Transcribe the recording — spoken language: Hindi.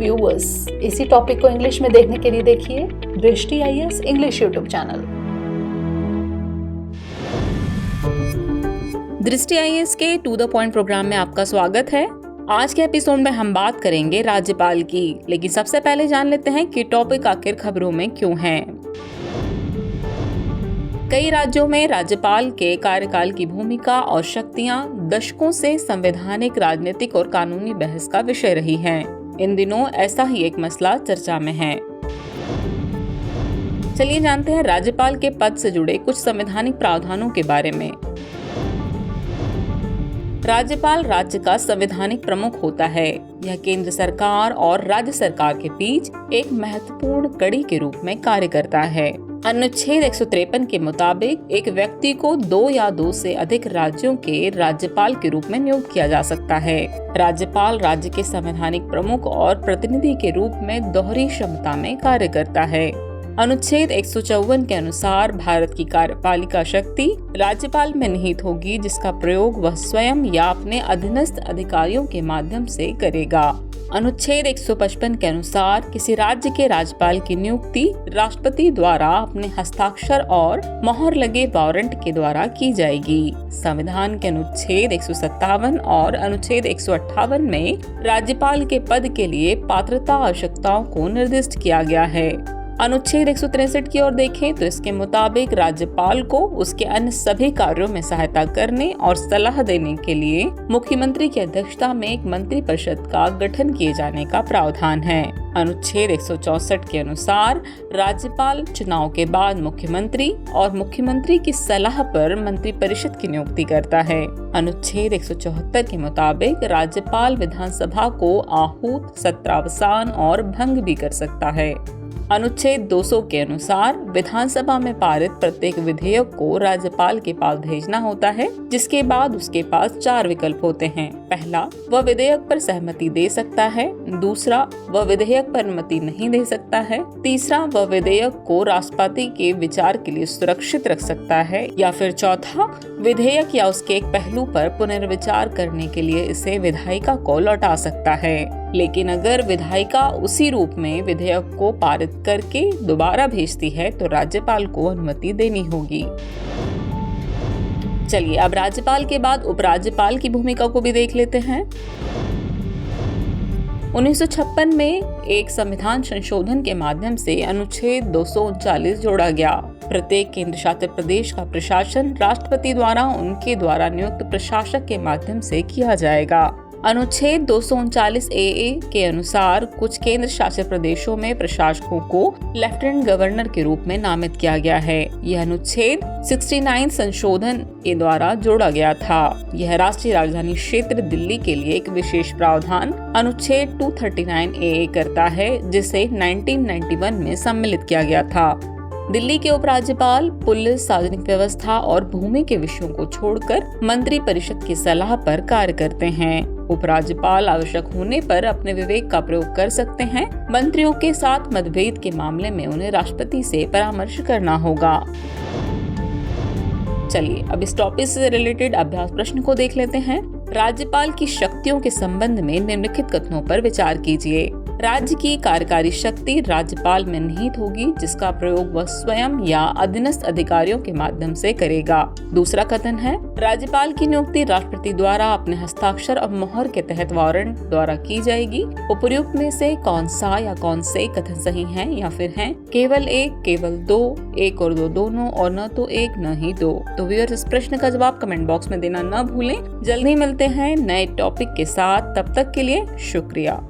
व्यूअर्स, इसी टॉपिक को इंग्लिश में देखने के लिए देखिए दृष्टि आईएएस इंग्लिश यूट्यूब चैनल। दृष्टि आईएएस के टू द पॉइंट प्रोग्राम में आपका स्वागत है। आज के एपिसोड में हम बात करेंगे राज्यपाल की, लेकिन सबसे पहले जान लेते हैं कि टॉपिक आखिर खबरों में क्यों है। कई राज्यों में राज्यपाल के कार्यकाल की भूमिका और शक्तियां दशकों से संवैधानिक, राजनीतिक और कानूनी बहस का विषय रही हैं। इन दिनों ऐसा ही एक मसला चर्चा में है। चलिए जानते हैं राज्यपाल के पद से जुड़े कुछ संवैधानिक प्रावधानों के बारे में। राज्यपाल राज्य का संवैधानिक प्रमुख होता है। यह केंद्र सरकार और राज्य सरकार के बीच एक महत्वपूर्ण कड़ी के रूप में कार्य करता है। अनुच्छेद 153 के मुताबिक एक व्यक्ति को 2 या 2 से अधिक राज्यों के राज्यपाल के रूप में नियुक्त किया जा सकता है। राज्यपाल राज्य के संवैधानिक प्रमुख और प्रतिनिधि के रूप में दोहरी क्षमता में कार्य करता है। अनुच्छेद 154 के अनुसार भारत की कार्यपालिका शक्ति राज्यपाल में निहित होगी, जिसका प्रयोग वह स्वयं या अपने अधीनस्थ अधिकारियों के माध्यम से करेगा। अनुच्छेद 155 के अनुसार किसी राज्य के राज्यपाल की नियुक्ति राष्ट्रपति द्वारा अपने हस्ताक्षर और मोहर लगे वारंट के द्वारा की जाएगी। संविधान के अनुच्छेद 157 और अनुच्छेद 158 में राज्यपाल के पद के लिए पात्रता आवश्यकताओं को निर्दिष्ट किया गया है। अनुच्छेद 163 की ओर देखें तो इसके मुताबिक राज्यपाल को उसके अन्य सभी कार्यों में सहायता करने और सलाह देने के लिए मुख्यमंत्री की अध्यक्षता में एक मंत्रिपरिषद का गठन किए जाने का प्रावधान है। अनुच्छेद 164 के अनुसार राज्यपाल चुनाव के बाद मुख्यमंत्री और मुख्यमंत्री की सलाह पर मंत्रिपरिषद की नियुक्ति करता है। अनुच्छेद 174 के मुताबिक राज्यपाल विधानसभा को आहूत, सत्रावसान और भंग भी कर सकता है। अनुच्छेद 200 के अनुसार विधानसभा में पारित प्रत्येक विधेयक को राज्यपाल के पास भेजना होता है, जिसके बाद उसके पास 4 विकल्प होते हैं। पहला, वह विधेयक पर सहमति दे सकता है। दूसरा, वह विधेयक पर अनुमति नहीं दे सकता है। तीसरा, वह विधेयक को राष्ट्रपति के विचार के लिए सुरक्षित रख सकता है। या फिर चौथा, विधेयक या उसके एक पहलू पर पुनर्विचार करने के लिए इसे विधायिका को लौटा सकता है। लेकिन अगर विधायिका उसी रूप में विधेयक को पारित करके दोबारा भेजती है तो राज्यपाल को अनुमति देनी होगी। चलिए अब राज्यपाल के बाद उपराज्यपाल की भूमिका को भी देख लेते हैं। 1956 में एक संविधान संशोधन के माध्यम से अनुच्छेद 239 जोड़ा गया। प्रत्येक केंद्र शासित प्रदेश का प्रशासन राष्ट्रपति द्वारा उनके द्वारा नियुक्त प्रशासक के माध्यम से किया जाएगा। अनुच्छेद 239 AA के अनुसार कुछ केंद्र शासित प्रदेशों में प्रशासकों को लेफ्टिनेंट गवर्नर के रूप में नामित किया गया है। यह अनुच्छेद 69 संशोधन के द्वारा जोड़ा गया था। यह राष्ट्रीय राजधानी क्षेत्र दिल्ली के लिए एक विशेष प्रावधान अनुच्छेद 239 AA करता है, जिसे 1991 में सम्मिलित किया गया था। दिल्ली के उपराज्यपाल पुलिस, सार्वजनिक व्यवस्था और भूमि के विषयों को छोड़कर मंत्री परिषद की सलाह पर कार्य करते हैं। उपराज्यपाल आवश्यक होने पर अपने विवेक का प्रयोग कर सकते हैं। मंत्रियों के साथ मतभेद के मामले में उन्हें राष्ट्रपति से परामर्श करना होगा। चलिए अब इस टॉपिक से रिलेटेड अभ्यास प्रश्न को देख लेते हैं। राज्यपाल की शक्तियों के संबंध में निम्नलिखित कथनों पर विचार कीजिए। राज्य की कार्यकारी शक्ति राज्यपाल में निहित होगी, जिसका प्रयोग वह स्वयं या अधीनस्थ अधिकारियों के माध्यम से करेगा। दूसरा कथन है, राज्यपाल की नियुक्ति राष्ट्रपति द्वारा अपने हस्ताक्षर और मोहर के तहत वारंट द्वारा की जाएगी। उपर्युक्त में से कौन सा या कौन से कथन सही हैं या फिर हैं केवल एक, केवल दो, एक और दो दोनों, और न तो एक न ही दो। तो व्यूअर्स, इस प्रश्न का जवाब कमेंट बॉक्स में देना न भूलें। जल्दी मिलते हैं नए टॉपिक के साथ, तब तक के लिए शुक्रिया।